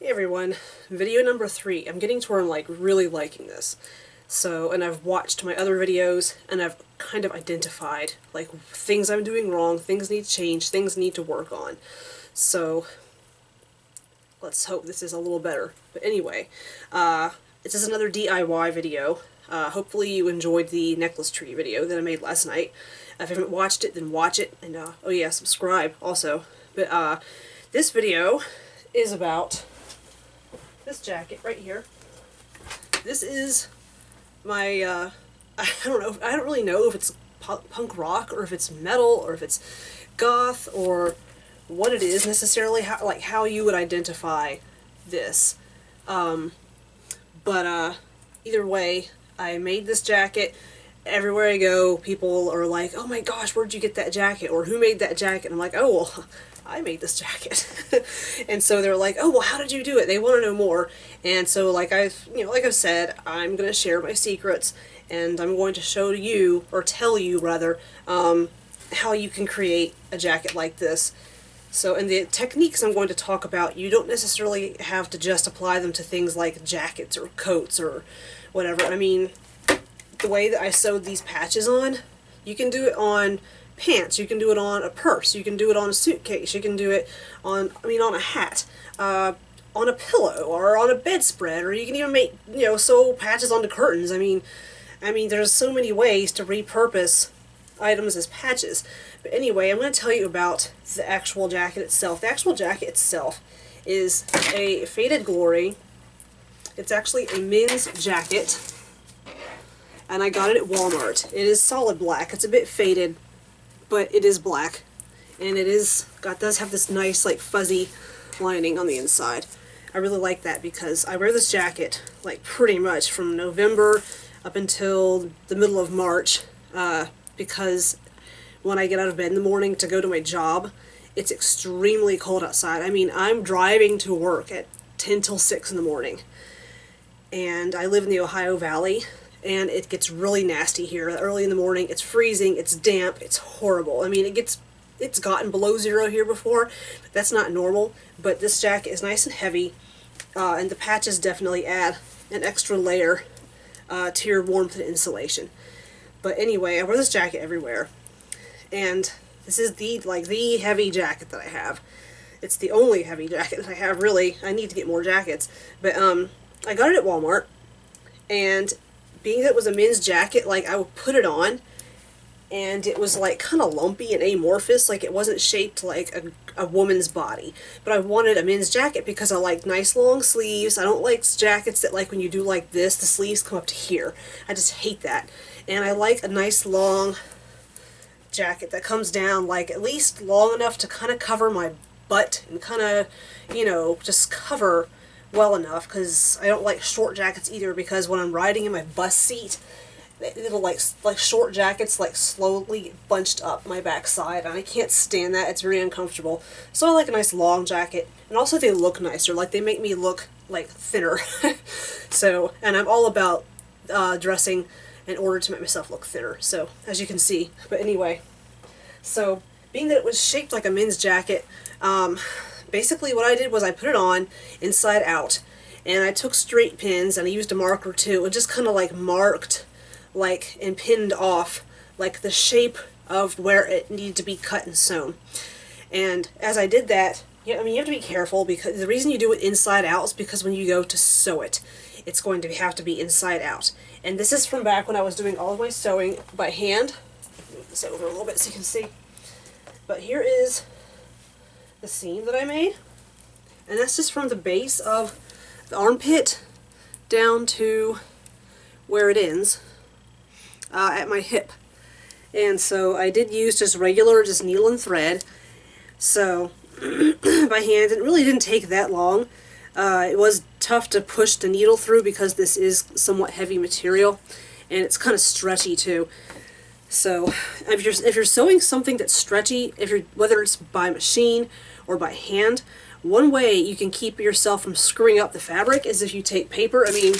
Hey everyone, video number 3. I'm getting to where I'm like really liking this. So, and I've watched my other videos and I've kind of identified like things I'm doing wrong, things need to change, things need to work on. So, let's hope this is a little better. But anyway, this is another DIY video. Hopefully you enjoyed the necklace tree video that I made last night. If you haven't watched it, then watch it, and oh yeah, subscribe also. But this video is about this jacket right here. This is my, I don't really know if it's punk rock or if it's metal or if it's goth or what it is necessarily, how you would identify this. But either way, I made this jacket. Everywhere I go, people are like, oh my gosh, where'd you get that jacket? Or who made that jacket? And I'm like, oh, well, I made this jacket. And so they're like, oh, well, how did you do it? They want to know more. And so like I've said, I'm going to share my secrets and I'm going to show you, or tell you rather, how you can create a jacket like this. So, and the techniques I'm going to talk about, you don't necessarily have to just apply them to things like jackets or coats or whatever. I mean, the way that I sewed these patches on, you can do it on pants, you can do it on a purse, you can do it on a suitcase, you can do it on, on a hat, on a pillow, or on a bedspread, or you can even make, sew patches onto curtains. I mean, there's so many ways to repurpose items as patches. But anyway, I'm going to tell you about the actual jacket itself. The actual jacket itself is a Faded Glory. It's actually a men's jacket, and I got it at Walmart. It is solid black. It's a bit faded, but it is black, and it does have this nice like fuzzy lining on the inside. I really like that because I wear this jacket like pretty much from November up until the middle of March, because when I get out of bed in the morning to go to my job, it's extremely cold outside. I mean, I'm driving to work at 10 till 6 in the morning, and I live in the Ohio Valley, and it gets really nasty here. Early in the morning, it's freezing, it's damp, it's horrible. I mean, it's gotten below 0 here before, but that's not normal. But this jacket is nice and heavy, and the patches definitely add an extra layer to your warmth and insulation. But anyway, I wear this jacket everywhere, and this is the heavy jacket that I have. It's the only heavy jacket that I have, really. I need to get more jackets. But I got it at Walmart, and being that it was a men's jacket, like, I would put it on, and it was like kind of lumpy and amorphous, like it wasn't shaped like a woman's body. But I wanted a men's jacket because I like nice long sleeves. I don't like jackets that, like, when you do like this, the sleeves come up to here. I just hate that. And I like a nice long jacket that comes down like at least long enough to kind of cover my butt and kind of, just cover well enough, because I don't like short jackets either, because when I'm riding in my bus seat, it'll like short jackets like slowly bunched up my backside, and I can't stand that. It's very uncomfortable. So I like a nice long jacket, and also they look nicer, like they make me look like thinner. So, and I'm all about dressing in order to make myself look thinner, so as you can see. But anyway, so being that it was shaped like a men's jacket, basically what I did was I put it on inside out, and I took straight pins and I used a marker too, and just kind of like marked like and pinned off like the shape of where it needed to be cut and sewn. And as I did that, you have to be careful, because the reason you do it inside out is because when you go to sew it, it's going to have to be inside out. And this is from back when I was doing all of my sewing by hand. Move this over a little bit so you can see. But here is the seam that I made, and that's just from the base of the armpit down to where it ends at my hip. And so I did use just regular needle and thread, so by hand. It really didn't take that long. It was tough to push the needle through because this is somewhat heavy material, and it's kind of stretchy too. So if you're sewing something that's stretchy, whether it's by machine or by hand, one way you can keep yourself from screwing up the fabric is if you take paper. I mean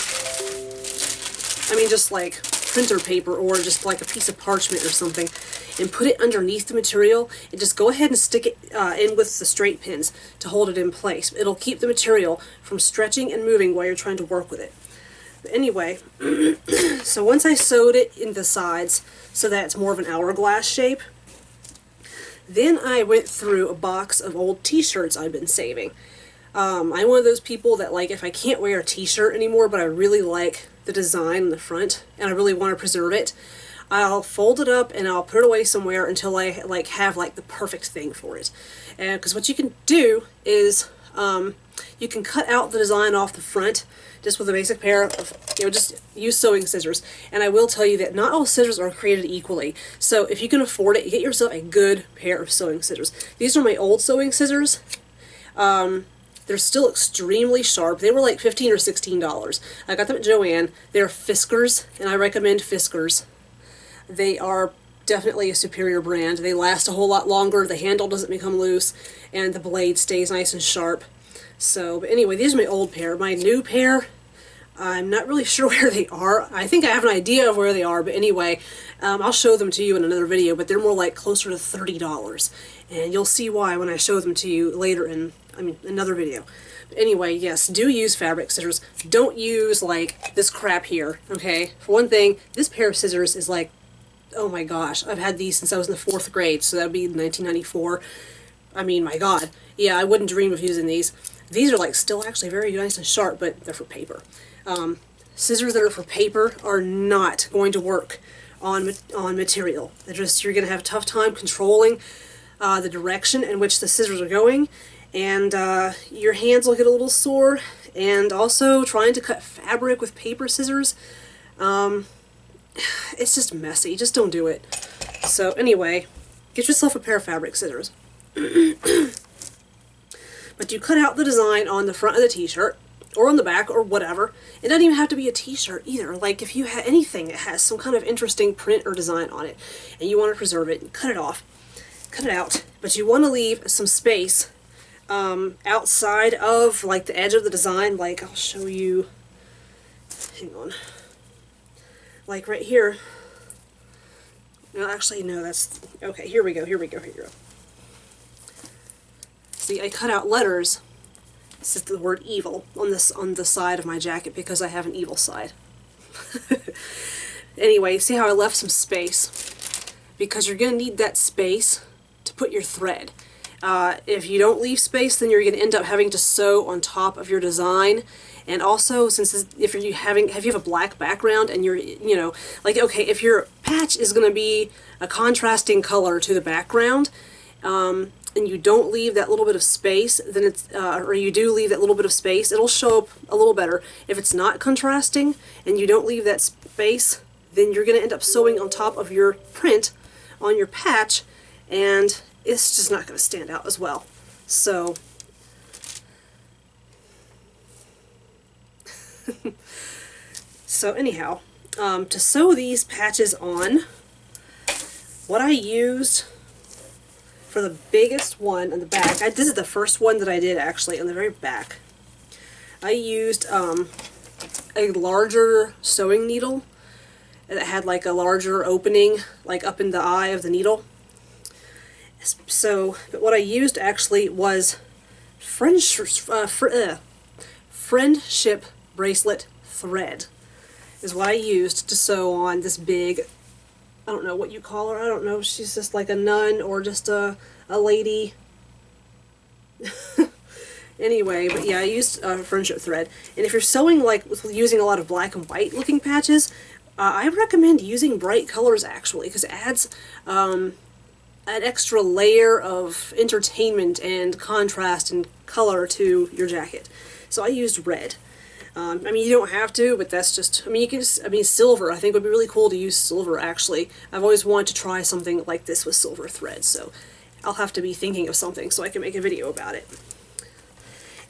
just like printer paper or just like a piece of parchment or something and put it underneath the material and just go ahead and stick it in with the straight pins to hold it in place. It'll keep the material from stretching and moving while you're trying to work with it. But anyway, so once I sewed it in the sides so that it's more of an hourglass shape, then I went through a box of old t-shirts I've been saving. I'm one of those people that, like, if I can't wear a t-shirt anymore but I really like the design in the front and I really want to preserve it, I'll fold it up and I'll put it away somewhere until I have the perfect thing for it. And because what you can do is you can cut out the design off the front just with a basic pair of, just use sewing scissors. And I will tell you that not all scissors are created equally. So if you can afford it, get yourself a good pair of sewing scissors. These are my old sewing scissors. They're still extremely sharp. They were like $15 or $16. I got them at Joann. They're Fiskars, and I recommend Fiskars. They are definitely a superior brand. They last a whole lot longer. The handle doesn't become loose, and the blade stays nice and sharp. So, but anyway, these are my old pair. My new pair, I'm not really sure where they are. I think I have an idea of where they are, but anyway, I'll show them to you in another video, but they're more like closer to $30. And you'll see why when I show them to you later in another video. But anyway, yes, do use fabric scissors. Don't use like this crap here, okay? For one thing, this pair of scissors is like, oh my gosh, I've had these since I was in the 4th grade, so that would be 1994. I mean, my god. Yeah, I wouldn't dream of using these. These are like still actually very nice and sharp, but they're for paper. Scissors that are for paper are not going to work on material. You're going to have a tough time controlling the direction in which the scissors are going, and your hands will get a little sore. And also trying to cut fabric with paper scissors, it's just messy. Just don't do it. So anyway, get yourself a pair of fabric scissors. But you cut out the design on the front of the t-shirt, or on the back, or whatever. It doesn't even have to be a t-shirt either. Like if you have anything that has some kind of interesting print or design on it, and you want to preserve it, cut it off. Cut it out. But you want to leave some space outside of like the edge of the design. Like I'll show you, hang on, like right here. No, actually no, that's okay. Here we go. See, I cut out letters. This is the word evil on the side of my jacket because I have an evil side. Anyway, see how I left some space? Because you're going to need that space to put your thread. If you don't leave space, then you're going to end up having to sew on top of your design. And also, if you have a black background and you're, like, okay, if your patch is going to be a contrasting color to the background, and you don't leave that little bit of space, then it's, or you do leave that little bit of space, it'll show up a little better. If it's not contrasting and you don't leave that space, then you're going to end up sewing on top of your print on your patch, and it's just not going to stand out as well. So, anyhow, to sew these patches on, what I used for the biggest one on the back, this is the first one that I did actually on the very back. I used a larger sewing needle that had like a larger opening like up in the eye of the needle. So, but what I used actually was friendship bracelet thread is what I used to sew on this big, I don't know what you call her, I don't know if she's just like a nun or just a lady. Anyway, but yeah, I used friendship thread. And if you're sewing like using a lot of black and white looking patches, I recommend using bright colors actually, because it adds an extra layer of entertainment and contrast and color to your jacket. So I used red. I mean, you don't have to, but that's just, I mean, you can just, silver, I think would be really cool to use silver, actually. I've always wanted to try something like this with silver thread, so I'll have to be thinking of something so I can make a video about it.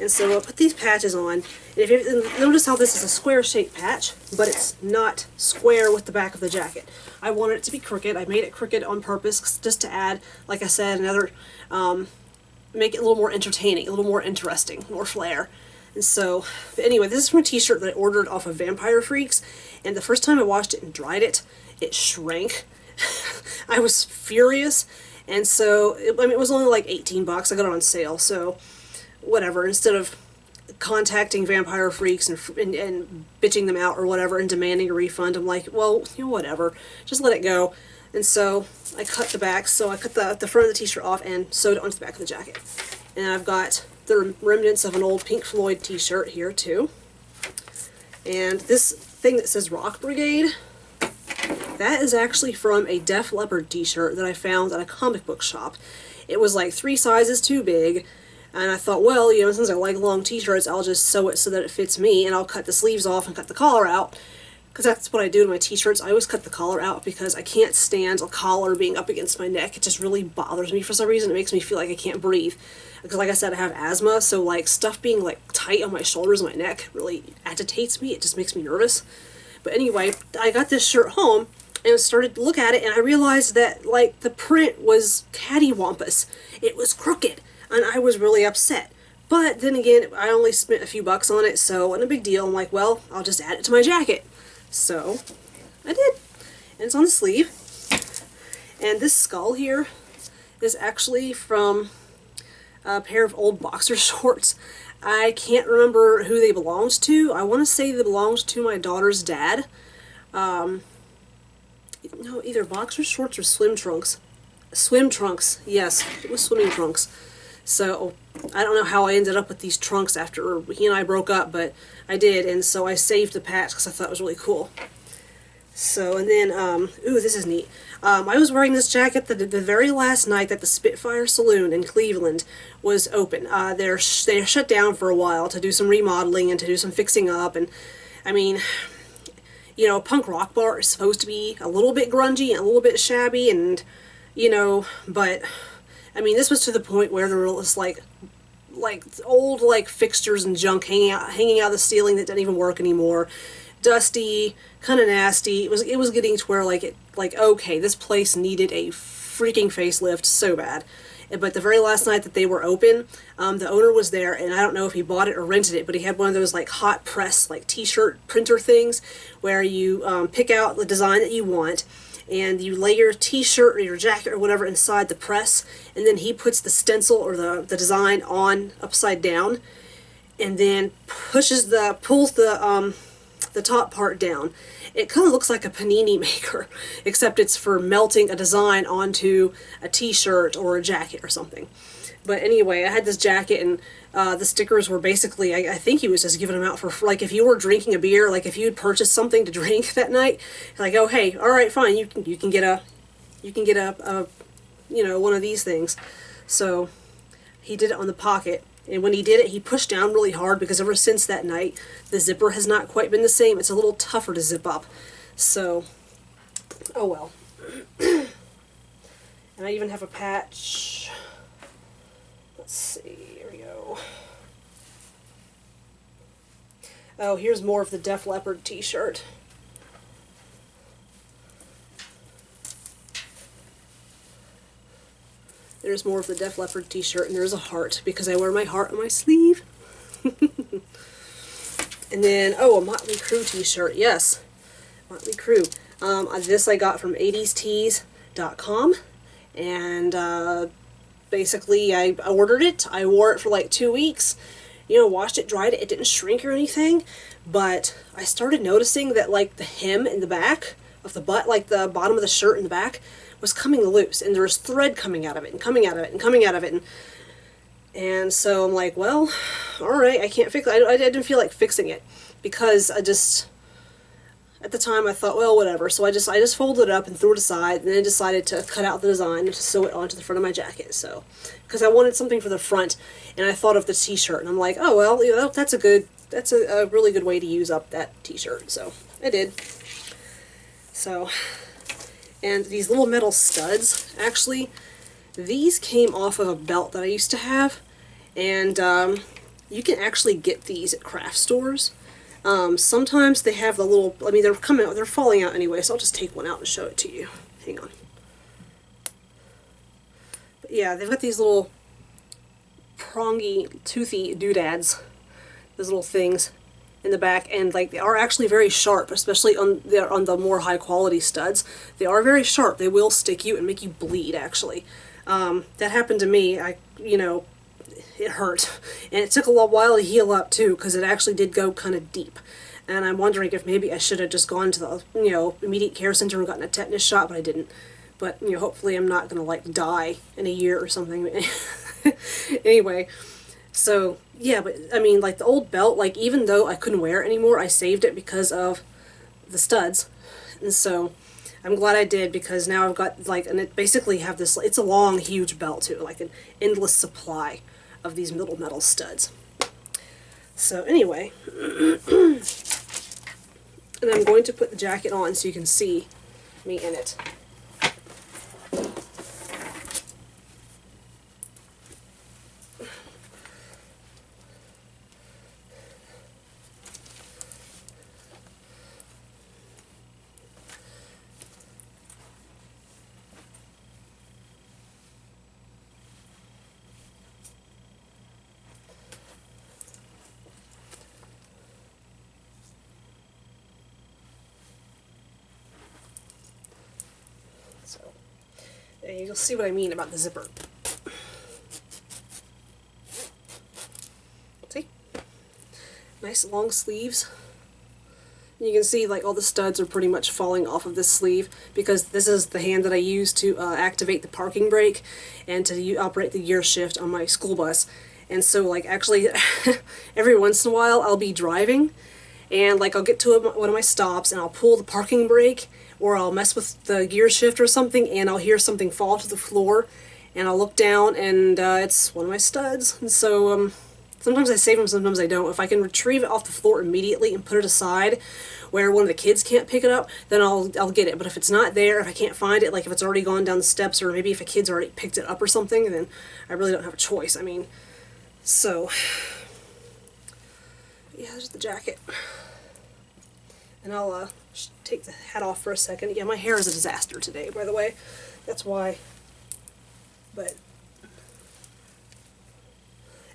And so I'll put these patches on, and if you notice how this is a square-shaped patch, but it's not square with the back of the jacket. I wanted it to be crooked. I made it crooked on purpose just to add, like I said, another, make it a little more entertaining, a little more interesting, more flair. And so, but anyway, this is from a t-shirt that I ordered off of Vampire Freaks, and the first time I washed it and dried it, it shrank. I was furious, and so, I mean, it was only like 18 bucks. I got it on sale, so whatever. Instead of contacting Vampire Freaks and bitching them out or whatever and demanding a refund, I'm like, well, you know, whatever. Just let it go. And so I cut the back, so I cut the front of the t-shirt off and sewed it onto the back of the jacket. And I've got the remnants of an old Pink Floyd t-shirt here too. And this thing that says Rock Brigade, that is actually from a Def Leppard t-shirt that I found at a comic book shop. It was like 3 sizes too big, and I thought, well, you know, since I like long t-shirts, I'll just sew it so that it fits me, and I'll cut the sleeves off and cut the collar out, because that's what I do to my t-shirts. I always cut the collar out because I can't stand a collar being up against my neck. It just really bothers me for some reason. It makes me feel like I can't breathe. Because like I said, I have asthma, so like stuff being like tight on my shoulders and my neck really agitates me. It just makes me nervous. But anyway, I got this shirt home and started to look at it, and I realized that like the print was cattywampus. It was crooked, and I was really upset. But then again, I only spent a few bucks on it, so not a big deal. I'm like, well, I'll just add it to my jacket. So I did, and it's on the sleeve. And this skull here is actually from a pair of old boxer shorts. I can't remember who they belonged to. I want to say they belonged to my daughter's dad. No, either boxer shorts or swim trunks. Swim trunks, yes, it was swimming trunks. So I don't know how I ended up with these trunks after he and I broke up, but I did, and so I saved the patch because I thought it was really cool. So, and then, ooh, this is neat. I was wearing this jacket the very last night that the Spitfire Saloon in Cleveland was open. They're shut down for a while to do some remodeling and to do some fixing up, and I mean, you know, a punk rock bar is supposed to be a little bit grungy and a little bit shabby, and, you know, but I mean, this was to the point where there was like old like fixtures and junk hanging out of the ceiling that didn't even work anymore. Dusty, kind of nasty. It was getting to where like okay, this place needed a freaking facelift so bad. But the very last night that they were open, the owner was there, and I don't know if he bought it or rented it, but he had one of those like hot press like t-shirt printer things where you pick out the design that you want, and you lay your t-shirt or your jacket or whatever inside the press, and then he puts the stencil or the design on upside down, and then pulls the top part down. It kind of looks like a panini maker, except it's for melting a design onto a t-shirt or a jacket or something. But anyway, I had this jacket, and the stickers were basically, I think he was just giving them out for, like, if you were drinking a beer, like if you had purchased something to drink that night, like, oh hey, all right, fine, you can get a you know, one of these things. So he did it on the pocket, and when he did it, he pushed down really hard, because ever since that night, the zipper has not quite been the same. It's a little tougher to zip up. So, oh well. And I even have a patch. Let's see, here we go. Oh, here's more of the Def Leppard t-shirt. There's more of the Def Leppard t-shirt, and there's a heart, because I wear my heart on my sleeve. And then, oh, a Motley Crue t-shirt, yes. Motley Crue. This I got from 80stees.com, and basically I ordered it. I wore it for like 2 weeks. You know, washed it, dried it. It didn't shrink or anything, but I started noticing that like the hem in the back of the butt, like the bottom of the shirt in the back, was coming loose, and there was thread coming out of it, and coming out of it, and coming out of it, and so I'm like, well, alright, I can't fix it. I didn't feel like fixing it, because I just, at the time I thought, well, whatever, so I just folded it up and threw it aside, and then I decided to cut out the design and to sew it onto the front of my jacket, so, because I wanted something for the front, and I thought of the t-shirt, and I'm like, oh, well, you know, that's a really good way to use up that t-shirt, so I did. So, and these little metal studs, actually, these came off of a belt that I used to have, and you can actually get these at craft stores. Sometimes they have the little, I mean, they're falling out anyway, so I'll just take one out and show it to you. Hang on. But yeah, they've got these little prongy, toothy doodads those little things in the back, and like they are actually very sharp, especially on the more high quality studs. They are very sharp. They will stick you and make you bleed, actually. That happened to me. It hurt, and it took a little while to heal up too, because it actually did go kind of deep. And I'm wondering if maybe I should have just gone to the immediate care center and gotten a tetanus shot, but I didn't. But hopefully I'm not gonna like die in a year or something. Anyway, so yeah, but I mean, like the old belt, like even though I couldn't wear it anymore, I saved it because of the studs, and so I'm glad I did, because now I've got like, and it basically have this, it's a long, huge belt too, like an endless supply of these middle metal studs. So anyway, and I'm going to put the jacket on so you can see me in it. So, you'll see what I mean about the zipper. See? Nice long sleeves. You can see like all the studs are pretty much falling off of this sleeve, because this is the hand that I use to activate the parking brake and to operate the gear shift on my school bus. And so like actually every once in a while I'll be driving, and like I'll get to one of my stops and I'll pull the parking brake, or I'll mess with the gear shift or something, and I'll hear something fall to the floor, and I'll look down, and it's one of my studs. And so sometimes I save them, sometimes I don't. If I can retrieve it off the floor immediately and put it aside where one of the kids can't pick it up, then I'll get it. But if it's not there, if I can't find it, like if it's already gone down the steps, or maybe if a kid's already picked it up or something, then I really don't have a choice. I mean, so yeah, there's the jacket. And I'll take the hat off for a second. Yeah, my hair is a disaster today, by the way. That's why. But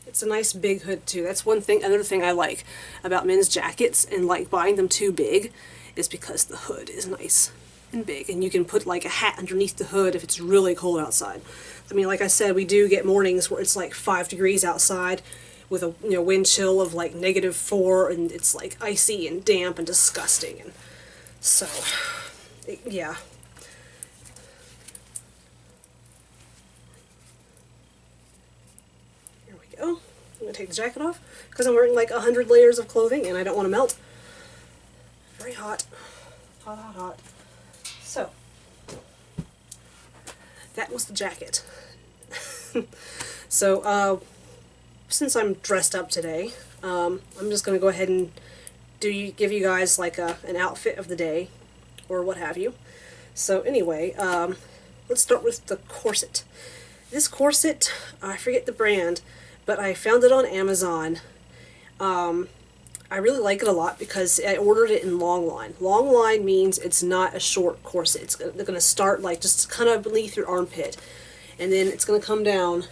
it's a nice big hood too. That's one thing. Another thing I like about men's jackets and like buying them too big is because the hood is nice and big, and you can put like a hat underneath the hood if it's really cold outside. I mean, like I said, we do get mornings where it's like 5 degrees outside with a wind chill of like -4, and it's like icy and damp and disgusting, and so yeah. Here we go. I'm gonna take the jacket off because I'm wearing like 100 layers of clothing and I don't want to melt. Very hot. Hot, hot, hot. So that was the jacket. So since I'm dressed up today, I'm just going to go ahead and give you guys like an outfit of the day, or what have you. So anyway, let's start with the corset. This corset, I forget the brand, but I found it on Amazon. I really like it a lot because I ordered it in long line. Long line means it's not a short corset. It's going to start like just kind of beneath your armpit, and then it's going to come down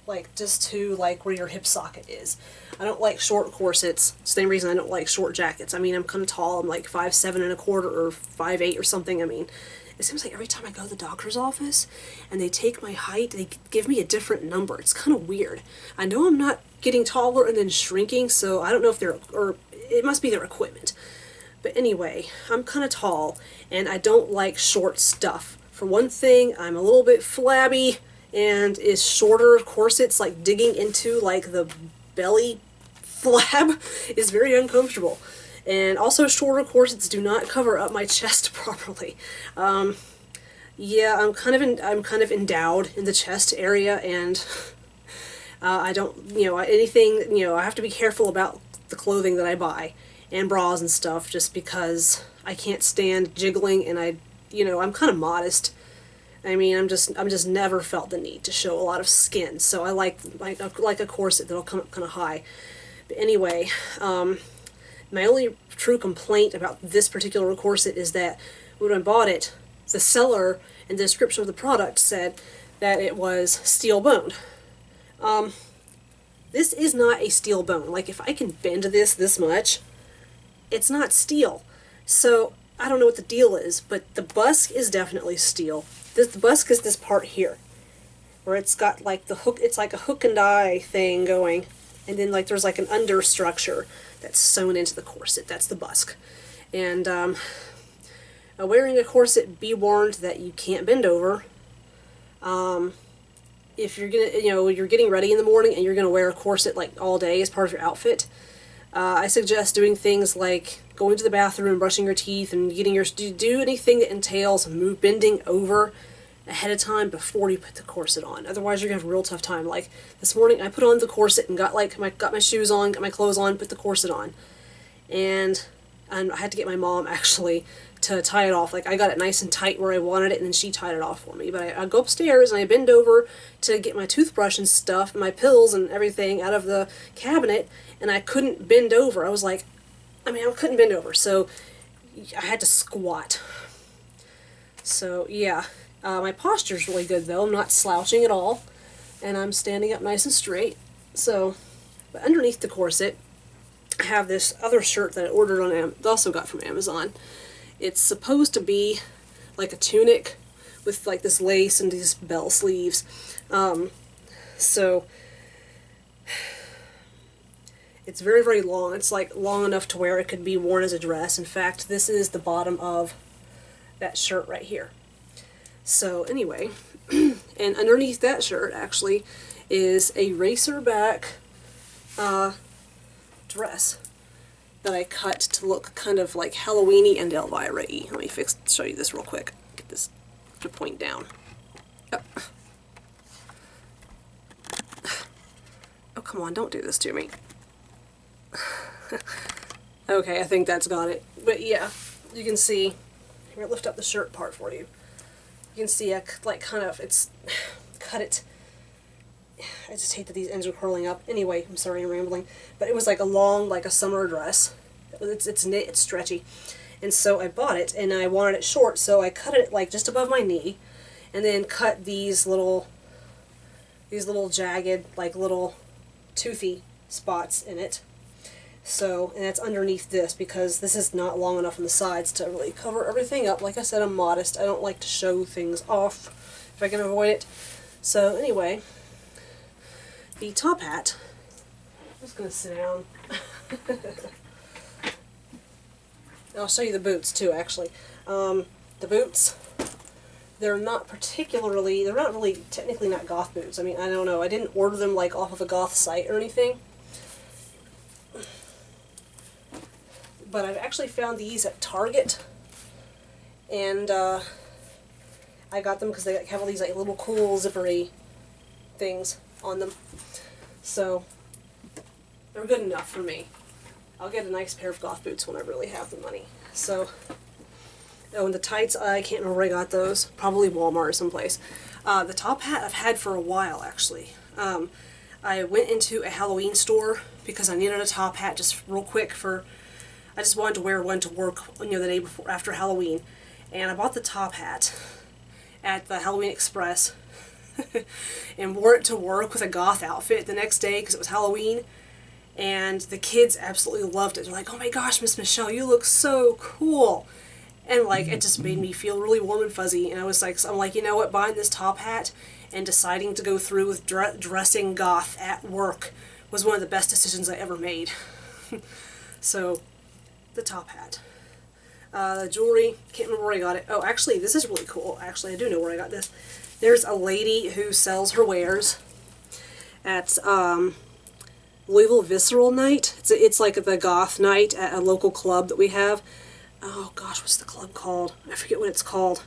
like just to like where your hip socket is. I don't like short corsets. Same reason I don't like short jackets. I mean, I'm kind of tall. I'm like 5'7" or 5'8" or something. I mean, it seems like every time I go to the doctor's office and they take my height, they give me a different number. It's kind of weird. I know I'm not getting taller and then shrinking, so I don't know if or it must be their equipment. But anyway, I'm kind of tall and I don't like short stuff. For one thing, I'm a little bit flabby, and is shorter corsets like digging into like the belly flab is very uncomfortable. And also shorter corsets do not cover up my chest properly. Yeah, I'm kind of endowed in the chest area, and I don't, anything, I have to be careful about the clothing that I buy and bras and stuff, just because I can't stand jiggling, and I'm kind of modest. I mean, I'm just never felt the need to show a lot of skin, so I like a corset that'll come up kind of high. But anyway, my only true complaint about this particular corset is that when I bought it, the seller in the description of the product said that it was steel boned. This is not a steel bone. Like, if I can bend this much, it's not steel. So I don't know what the deal is, but the busk is definitely steel. The busk is this part here, where it's got like the hook, it's like a hook and eye thing going, and then like there's like an under structure that's sewn into the corset. That's the busk. And wearing a corset, be warned that you can't bend over. If you're gonna, you're getting ready in the morning and you're gonna wear a corset like all day as part of your outfit, I suggest doing things like going to the bathroom and brushing your teeth and getting your, do anything that entails bending over ahead of time before you put the corset on. Otherwise you're gonna have a real tough time. Like this morning I put on the corset and got my shoes on, got my clothes on, put the corset on. And I had to get my mom actually to tie it off. Like, I got it nice and tight where I wanted it, and then she tied it off for me. But I go upstairs and I bend over to get my toothbrush and stuff, and my pills and everything out of the cabinet, and I couldn't bend over. I was like, I couldn't bend over, so I had to squat. So, yeah. My posture's really good, though. I'm not slouching at all, and I'm standing up nice and straight. So, but underneath the corset, I have this other shirt that I ordered on also got from Amazon. It's supposed to be like a tunic with like this lace and these bell sleeves. So it's very, very long. It's like long enough to where it could be worn as a dress. In fact, this is the bottom of that shirt right here. So anyway, and underneath that shirt actually is a racer back dress that I cut to look kind of like Halloween-y and Elvira-y. Let me show you this real quick. Get this to point down. Oh. Oh, come on, don't do this to me. Okay, I think that's got it. But yeah, you can see, I'm gonna lift up the shirt part for you. You can see I like kind of, it's cut it. I just hate that these ends are curling up. Anyway, I'm sorry I'm rambling. But it was like a long, like a summer dress. It's knit, it's stretchy. And so I bought it, and I wanted it short, so I cut it like just above my knee, and then cut these little jagged, like little toothy spots in it. So, and that's underneath this, because this is not long enough on the sides to really cover everything up. Like I said, I'm modest. I don't like to show things off if I can avoid it. So anyway, the top hat, I'm just going to sit down. I'll show you the boots too, actually. The boots, they're not really, technically not Goth boots. I mean, I don't know. I didn't order them like off of a Goth site or anything. But I've actually found these at Target. And I got them because they have all these like little cool zippery things on them. So they're good enough for me. I'll get a nice pair of Goth boots when I really have the money. So, oh, and the tights, I can't remember where I got those. Probably Walmart or someplace. The top hat I've had for a while, actually. I went into a Halloween store because I needed a top hat just real quick I just wanted to wear one to work, the day before, after Halloween. And I bought the top hat at the Halloween Express and wore it to work with a Goth outfit the next day because it was Halloween. And the kids absolutely loved it. They're like, oh my gosh, Miss Michelle, you look so cool. And like, it just made me feel really warm and fuzzy. And I was like, you know what, buying this top hat and deciding to go through with dressing Goth at work was one of the best decisions I ever made. So, the top hat. The jewelry, can't remember where I got it. Oh, actually, this is really cool. Actually, I do know where I got this. There's a lady who sells her wares at, Louisville Visceral Night. It's like the Goth night at a local club that we have. Oh gosh, what's the club called? I forget what it's called.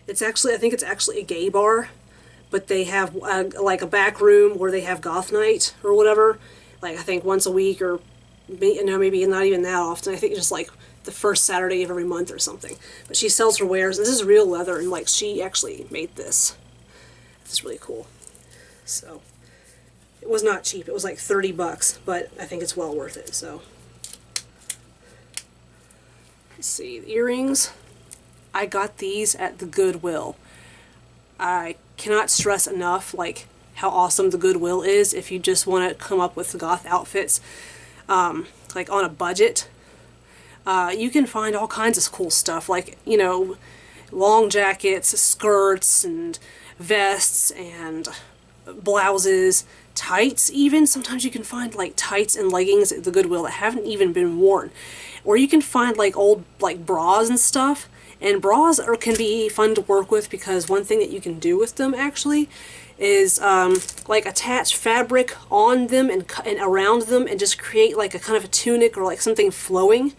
It's actually, I think it's actually a gay bar, but they have like a back room where they have Goth night or whatever. Like I think once a week, or maybe not even that often. I think it's just like the first Saturday of every month or something. But she sells her wares. This is real leather, and like she actually made this. This is really cool. So. It was not cheap. It was like 30 bucks, but I think it's well worth it, so. Let's see, the earrings. I got these at the Goodwill. I cannot stress enough, like, how awesome the Goodwill is if you just want to come up with goth outfits, like on a budget. You can find all kinds of cool stuff, like, you know, long jackets, skirts, and vests, and blouses, tights even. Sometimes you can find like tights and leggings at the Goodwill that haven't even been worn. Or you can find like old like bras and stuff. And bras can be fun to work with, because one thing that you can do with them actually is like attach fabric on them and around them and just create like a kind of a tunic or like something flowing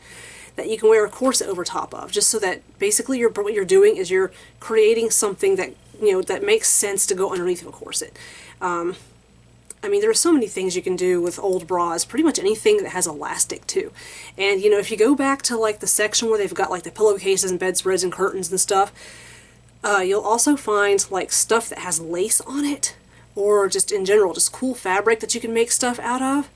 that you can wear a corset over top of, just so that basically what you're doing is you're creating something that, you know, that makes sense to go underneath of a corset. I mean, there are so many things you can do with old bras, pretty much anything that has elastic too. And, you know, if you go back to like the section where they've got like the pillowcases and bedspreads and curtains and stuff, you'll also find like stuff that has lace on it, or just in general, just cool fabric that you can make stuff out of.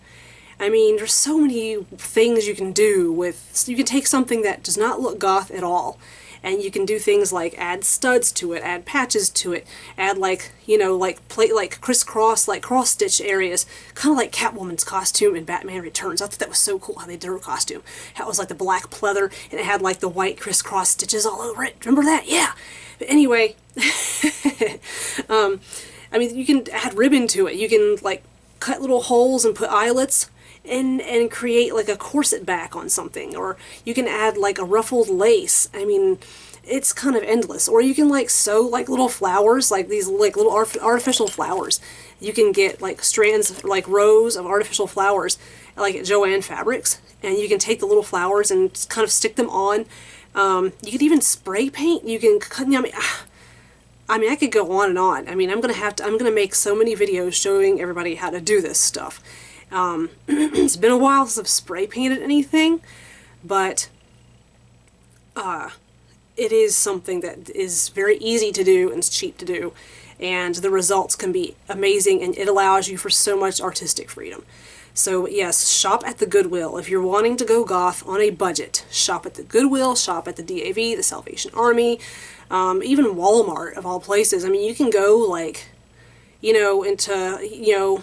I mean, there's so many things you can do with, you can take something that does not look goth at all, and you can do things like add studs to it, add patches to it, add like, you know, like like crisscross, like cross stitch areas, kind of like Catwoman's costume in Batman Returns. I thought that was so cool how they did her costume. How it was like the black pleather and it had like the white crisscross stitches all over it. Remember that? Yeah. But anyway, I mean, you can add ribbon to it. You can like cut little holes and put eyelets and create like a corset back on something, or you can add like a ruffled lace. I mean, it's kind of endless. Or you can like sew like little flowers, like these like little artificial flowers. You can get like strands, like rows of artificial flowers, like at Joann Fabrics, and you can take the little flowers and kind of stick them on. You could even spray paint. You can, I mean, I could go on and on. I mean, I'm gonna make so many videos showing everybody how to do this stuff. It's been a while since I've spray painted anything, but it is something that is very easy to do and it's cheap to do, and the results can be amazing, and it allows you for so much artistic freedom. So yes, shop at the Goodwill. If you're wanting to go goth on a budget, shop at the Goodwill, shop at the DAV, the Salvation Army, even Walmart of all places. I mean, you can go like, you know, into, you know,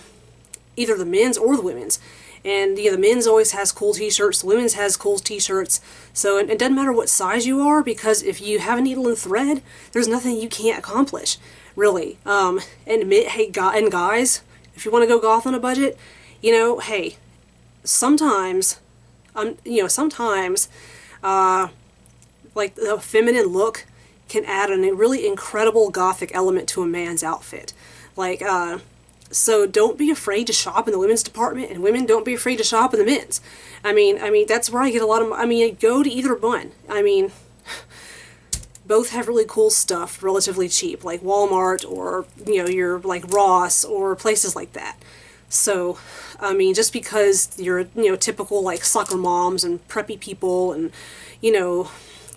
either the men's or the women's. And yeah, the men's always has cool t-shirts, the women's has cool t-shirts. So it doesn't matter what size you are, because if you have a needle and thread, there's nothing you can't accomplish, really. And hey, guys, if you want to go goth on a budget, you know, hey, sometimes, you know, sometimes, like the feminine look can add a really incredible gothic element to a man's outfit. Like, so don't be afraid to shop in the women's department, and women, don't be afraid to shop in the men's. I mean, that's where I get a lot of, I mean, go to either one. I mean, both have really cool stuff, relatively cheap, like Walmart or, you know, your like Ross or places like that. So, I mean, just because you're, you know, typical like soccer moms and preppy people and, you know,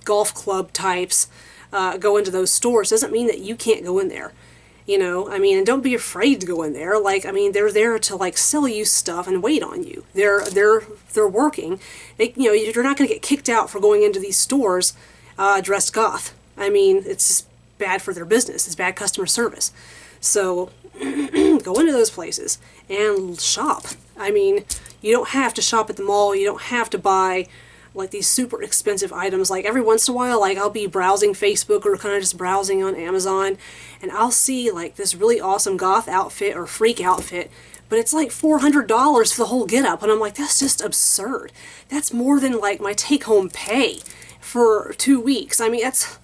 golf club types go into those stores doesn't mean that you can't go in there. You know, I mean, and don't be afraid to go in there. Like, I mean, they're there to like sell you stuff and wait on you. They're working. They, you know, you're not going to get kicked out for going into these stores dressed goth. I mean, it's just bad for their business. It's bad customer service. So go into those places and shop. I mean, you don't have to shop at the mall. You don't have to buy like these super expensive items. Like every once in a while, like I'll be browsing Facebook or kind of just browsing on Amazon, and I'll see like this really awesome goth outfit or freak outfit, but it's like $400 for the whole getup, and I'm like, that's just absurd. That's more than like my take-home pay for 2 weeks. I mean, that's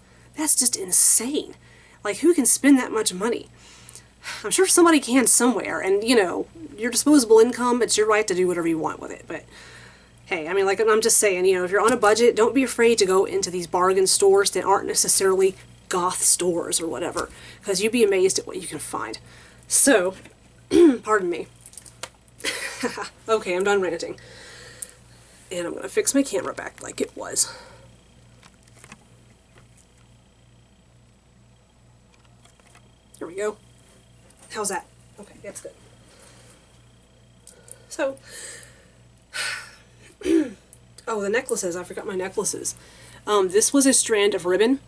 just insane. Like, who can spend that much money? I'm sure somebody can somewhere, and you know, your disposable income, it's your right to do whatever you want with it, but hey, I mean, like, I'm just saying, you know, if you're on a budget, don't be afraid to go into these bargain stores that aren't necessarily goth stores or whatever, because you'd be amazed at what you can find. So, pardon me. Okay, I'm done ranting. And I'm going to fix my camera back like it was. There we go. How's that? Okay, that's good. So, oh, the necklaces. I forgot my necklaces. This was a strand of ribbon,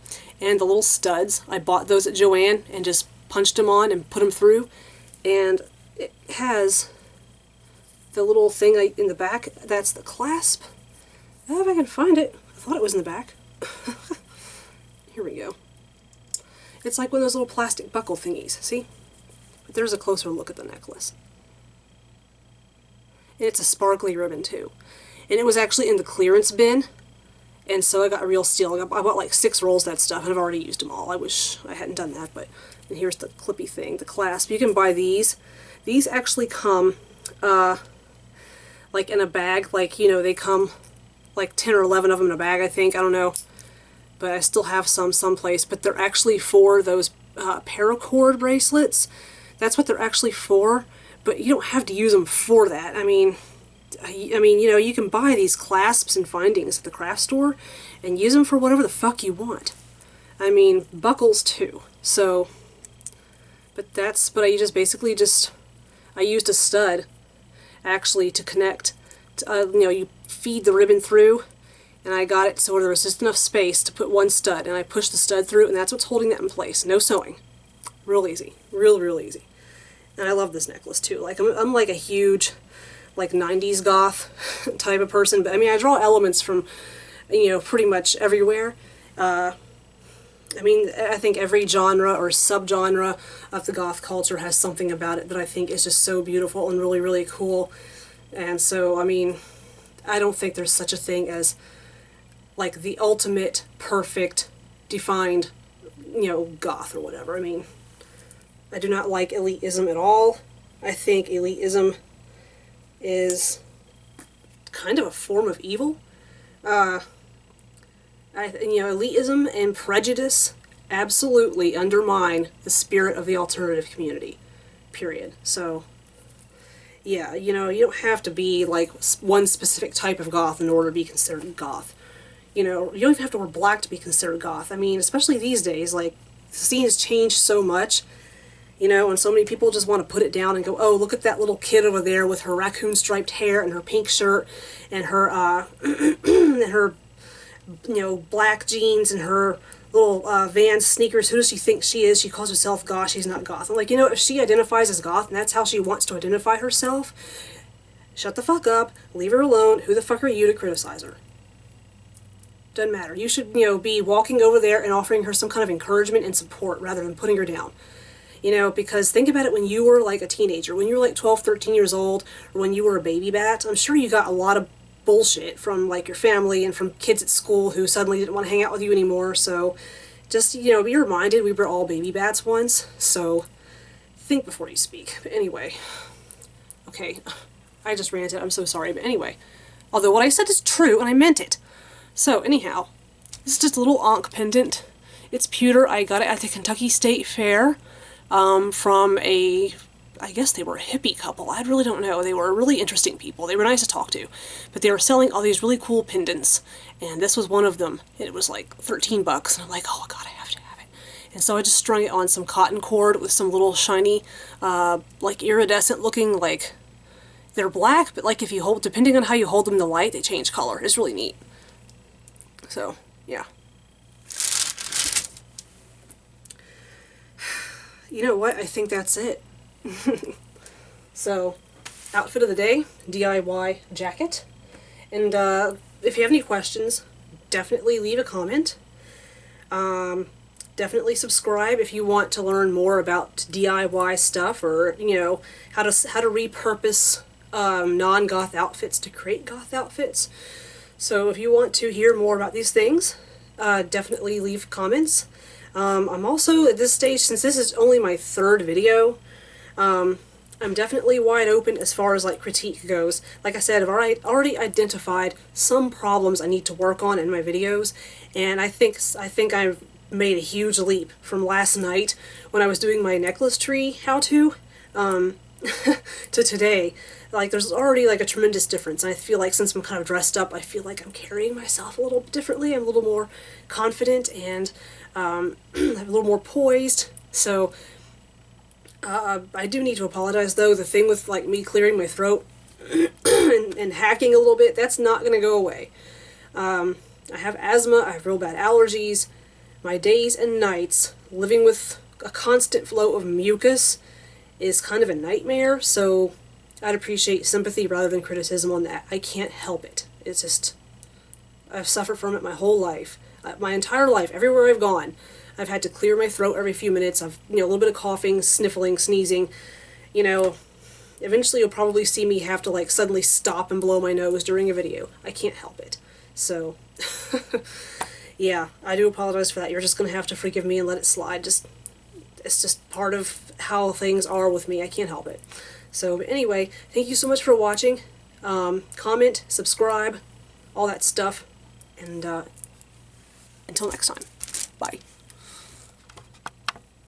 and the little studs. I bought those at Joann and just punched them on and put them through. and it has the little thing in the back. That's the clasp. If I can find it. I thought it was in the back. Here we go. It's like one of those little plastic buckle thingies, see? But there's a closer look at the necklace. And it's a sparkly ribbon too. And it was actually in the clearance bin, and so I got a real steal. I bought like 6 rolls of that stuff, and I've already used them all. I wish I hadn't done that, but and here's the clippy thing, the clasp. You can buy these. These actually come like in a bag, like, you know, they come like 10 or 11 of them in a bag, I think. I don't know. But I still have some someplace. But they're actually for those paracord bracelets. That's what they're actually for. But you don't have to use them for that. I mean, you know, you can buy these clasps and findings at the craft store and use them for whatever the fuck you want. I mean, buckles too. So, but I just basically I used a stud actually to connect. You know, you feed the ribbon through, and I got it so there was just enough space to put one stud, and I pushed the stud through, and that's what's holding that in place. No sewing. Real easy. Real easy. And I love this necklace too. Like, I'm like a huge, like, 90s goth type of person, but I mean, I draw elements from, you know, pretty much everywhere. I mean, I think every genre or subgenre of the goth culture has something about it that I think is just so beautiful and really cool. And so, I mean, I don't think there's such a thing as, like, the ultimate, perfect, defined, you know, goth or whatever. I mean, I do not like elitism at all. I think elitism is kind of a form of evil. You know, elitism and prejudice absolutely undermine the spirit of the alternative community, period. So, yeah, you know, you don't have to be like one specific type of goth in order to be considered goth. You know, you don't even have to wear black to be considered goth. I mean, especially these days, like, the scene has changed so much, you know, and so many people just want to put it down and go, oh, look at that little kid over there with her raccoon striped hair and her pink shirt and her, and her, you know, black jeans and her little Vans sneakers. Who does she think she is? She calls herself goth. She's not goth. I'm like, you know, if she identifies as goth and that's how she wants to identify herself, shut the fuck up, leave her alone. Who the fuck are you to criticize her? Doesn't matter. You should, you know, be walking over there and offering her some kind of encouragement and support rather than putting her down. You know, because think about it when you were like a teenager, when you were like 12, 13 years old, or when you were a baby bat. I'm sure you got a lot of bullshit from like your family and from kids at school who suddenly didn't want to hang out with you anymore. So just, you know, be reminded we were all baby bats once. So think before you speak. But anyway, okay, I just ranted. I'm so sorry. But anyway, although what I said is true and I meant it. So anyhow, this is just a little Ankh pendant. It's pewter. I got it at the Kentucky State Fair from I guess they were a hippie couple. I really don't know. They were really interesting people. They were nice to talk to. But they were selling all these really cool pendants. And this was one of them. It was like 13 bucks. And I'm like, oh god, I have to have it. And so I just strung it on some cotton cord with some little shiny, like iridescent looking, like, they're black, but like if you hold, depending on how you hold them in the light, they change color. It's really neat. So, yeah. You know what? I think that's it. So, outfit of the day, DIY jacket. And if you have any questions, definitely leave a comment. Definitely subscribe if you want to learn more about DIY stuff, or, you know, how to repurpose non-goth outfits to create goth outfits. So if you want to hear more about these things, definitely leave comments. I'm also, at this stage, since this is only my 3rd video, I'm definitely wide open as far as like critique goes. Like I said, I've already identified some problems I need to work on in my videos, and I think I've made a huge leap from last night when I was doing my necklace tree how-to to today. Like, there's already like a tremendous difference, and I feel like since I'm kind of dressed up, I feel like I'm carrying myself a little differently. I'm a little more confident and I'm a little more poised. So I do need to apologize though. The thing with like me clearing my throat and hacking a little bit, that's not gonna go away. I have asthma, I have real bad allergies. My days and nights living with a constant flow of mucus is kind of a nightmare, so I'd appreciate sympathy rather than criticism on that. I can't help it. It's just, I've suffered from it my whole life. My entire life, everywhere I've gone, I've had to clear my throat every few minutes. I've, a little bit of coughing, sniffling, sneezing. Eventually you'll probably see me have to like suddenly stop and blow my nose during a video. I can't help it. So, yeah, I do apologize for that. You're just going to have to forgive me and let it slide. It's just part of how things are with me. I can't help it. So, but anyway, thank you so much for watching. Comment, subscribe, all that stuff. And until next time, bye.